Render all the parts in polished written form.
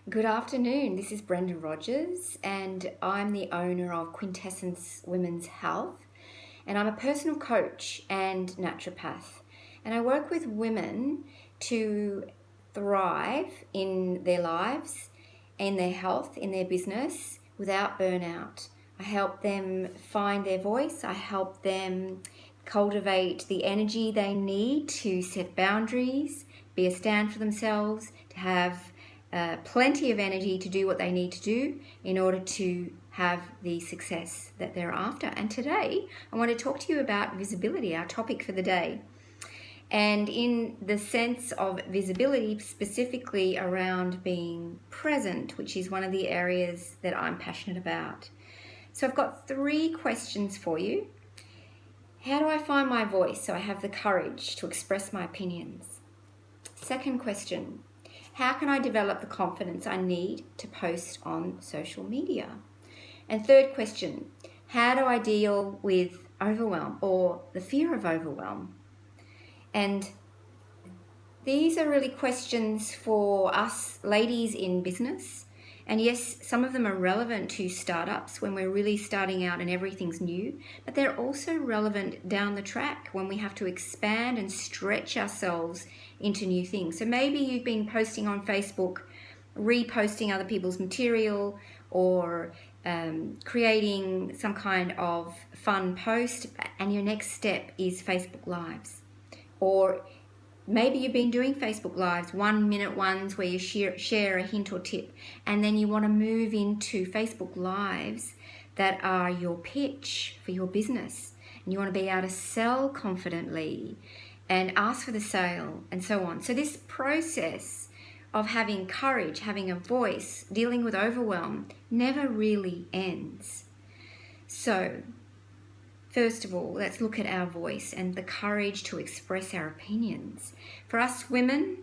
Good afternoon. This is Brenda Rogers, and I'm the owner of Quintessence Women's Health. And I'm a personal coach and naturopath. And I work with women to thrive in their lives, in their health, in their business without burnout. I help them find their voice. I help them cultivate the energy they need to set boundaries, be a stand for themselves, to have plenty of energy to do what they need to do in order to have the success that they're after. And today I want to talk to you about visibility, our topic for the day. And in the sense of visibility, specifically around being present, which is one of the areas that I'm passionate about. So I've got 3 questions for you. How do I find my voice so I have the courage to express my opinions? Second question, how can I develop the confidence I need to post on social media? And third question, how do I deal with overwhelm or the fear of overwhelm? And these are really questions for us ladies in business. And yes, some of them are relevant to startups when we're really starting out and everything's new, but they're also relevant down the track when we have to expand and stretch ourselves into new things. So maybe you've been posting on Facebook, reposting other people's material, or creating some kind of fun post, and your next step is Facebook Lives. Or maybe you've been doing Facebook Lives, 1-minute ones where you share a hint or tip, and then you want to move into Facebook Lives that are your pitch for your business. And you want to be able to sell confidently and ask for the sale and so on. So this process of having courage, having a voice, dealing with overwhelm never really ends. So first of all, let's look at our voice and the courage to express our opinions. For us women,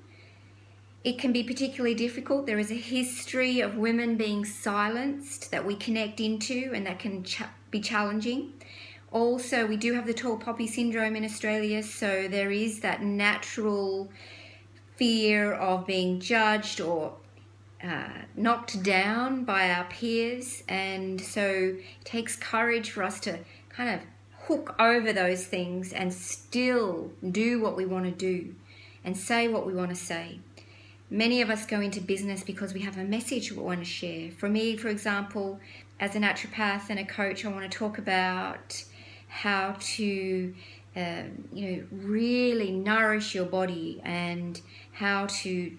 it can be particularly difficult. There is a history of women being silenced that we connect into, and that can be challenging. Also, we do have the tall poppy syndrome in Australia, so there is that natural fear of being judged or knocked down by our peers. And so it takes courage for us to kind of hook over those things and still do what we want to do and say what we want to say. Many of us go into business because we have a message we want to share. For me, for example, as a naturopath and a coach, I want to talk about how to really nourish your body, and how to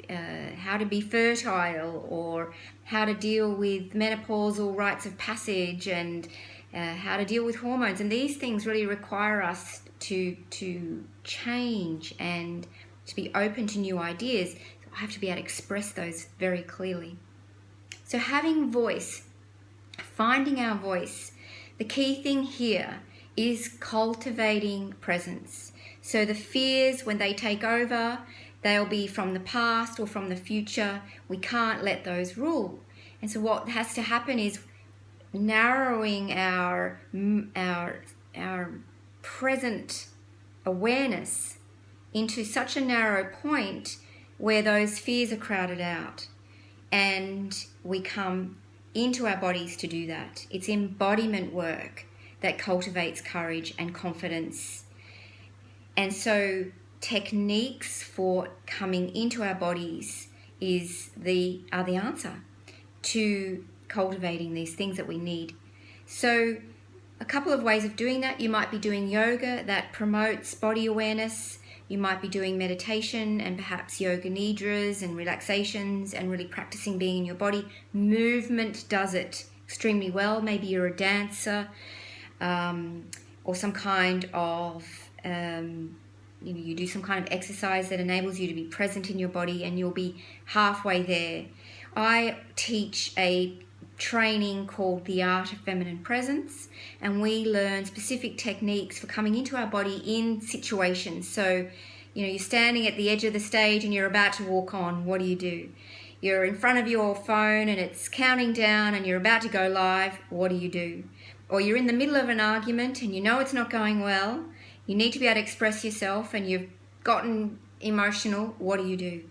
be fertile, or how to deal with menopausal rites of passage, and how to deal with hormones. And these things really require us to change and to be open to new ideas. So I have to be able to express those very clearly. So having voice, finding our voice, the key thing here is cultivating presence. So the fears, when they take over, they'll be from the past or from the future. We can't let those rule. And so what has to happen is narrowing our present awareness into such a narrow point where those fears are crowded out, and we come into our bodies to do that. It's embodiment work that cultivates courage and confidence. And so techniques for coming into our bodies are the answer to cultivating these things that we need. So a couple of ways of doing that. You might be doing yoga that promotes body awareness. You might be doing meditation and perhaps yoga nidras and relaxations and really practicing being in your body. Movement does it extremely well. Maybe you're a dancer, or some kind of you do some kind of exercise that enables you to be present in your body, and you'll be halfway there. I teach a training called The Art of Feminine Presence, and we learn specific techniques for coming into our body in situations. So, you're standing at the edge of the stage and you're about to walk on. What do? You're in front of your phone and it's counting down and you're about to go live. What do? Or you're in the middle of an argument and you know it's not going well. You need to be able to express yourself and you've gotten emotional. What do?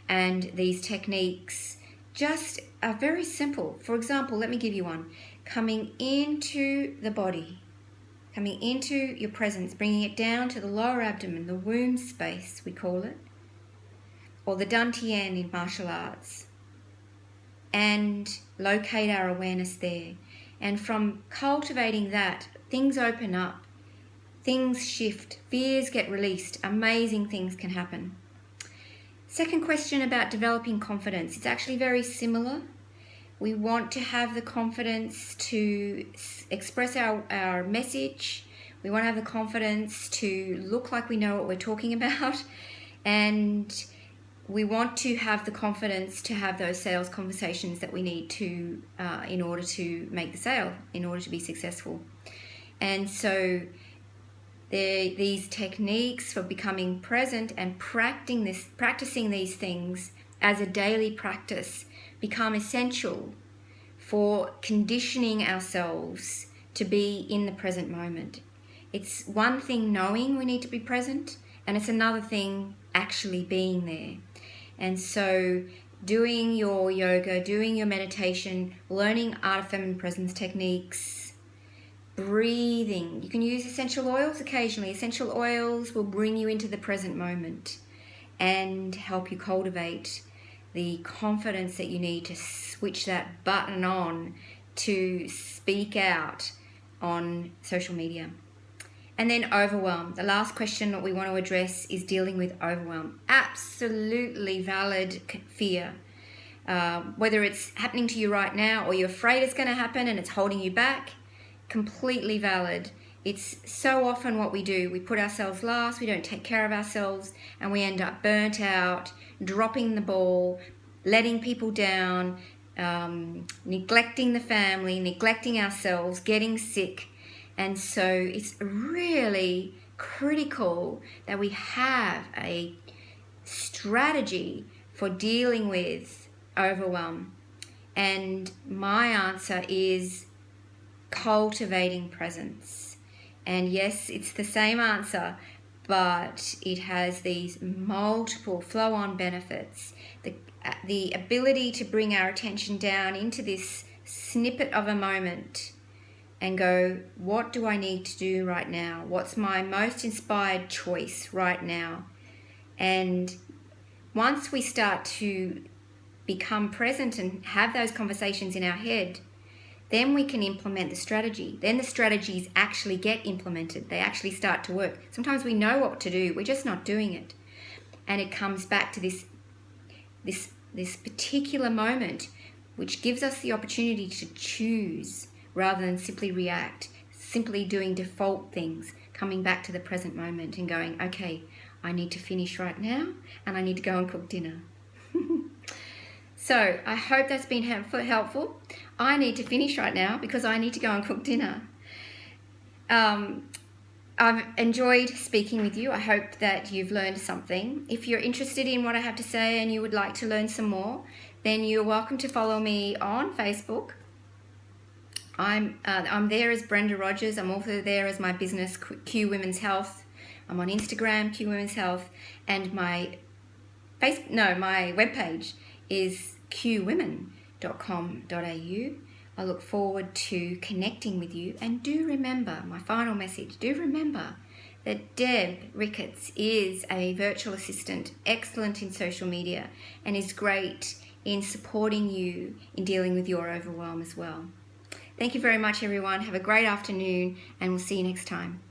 And these techniques just are very simple. For example, let me give you one. Coming into the body, coming into your presence, bringing it down to the lower abdomen, the womb space, we call it, or the dantian in martial arts, and locate our awareness there. And from cultivating that, things open up, things shift, fears get released, amazing things can happen. Second question about developing confidence. It's actually very similar. We want to have the confidence to express our message. We want to have the confidence to look like we know what we're talking about. And we want to have the confidence to have those sales conversations that we need to in order to make the sale, in order to be successful. And so these techniques for becoming present and practicing these things as a daily practice become essential for conditioning ourselves to be in the present moment. It's one thing knowing we need to be present, and it's another thing actually being there. And so doing your yoga, doing your meditation, learning Art of Feminine Presence techniques, breathing. You can use essential oils occasionally. Essential oils will bring you into the present moment and help you cultivate the confidence that you need to switch that button on to speak out on social media. And then overwhelm. The last question that we want to address is dealing with overwhelm. Absolutely valid fear. Whether it's happening to you right now or you're afraid it's going to happen and it's holding you back, completely valid. It's so often what we do. We put ourselves last, we don't take care of ourselves, and we end up burnt out, dropping the ball, letting people down, neglecting the family, neglecting ourselves, getting sick. And so it's really critical that we have a strategy for dealing with overwhelm. And my answer is cultivating presence. And yes, it's the same answer, but it has these multiple flow-on benefits. The ability to bring our attention down into this snippet of a moment and go, what do I need to do right now? What's my most inspired choice right now? And once we start to become present and have those conversations in our head, then we can implement the strategy. Then the strategies actually get implemented. They actually start to work. Sometimes we know what to do, we're just not doing it. And it comes back to this particular moment, which gives us the opportunity to choose rather than simply react, simply doing default things, coming back to the present moment and going, okay, I need to finish right now and I need to go and cook dinner. So I hope that's been helpful. I need to finish right now because I need to go and cook dinner. I've enjoyed speaking with you. I hope that you've learned something. If you're interested in what I have to say and you would like to learn some more, then you're welcome to follow me on Facebook. I'm there as Brenda Rogers. I'm also there as my business, Q Women's Health. I'm on Instagram, Q Women's Health, and my webpage is qwomen.com.au. I look forward to connecting with you, and do remember, my final message, do remember that Deb Ricketts is a virtual assistant, excellent in social media, and is great in supporting you in dealing with your overwhelm as well. Thank you very much, everyone. Have a great afternoon, and we'll see you next time.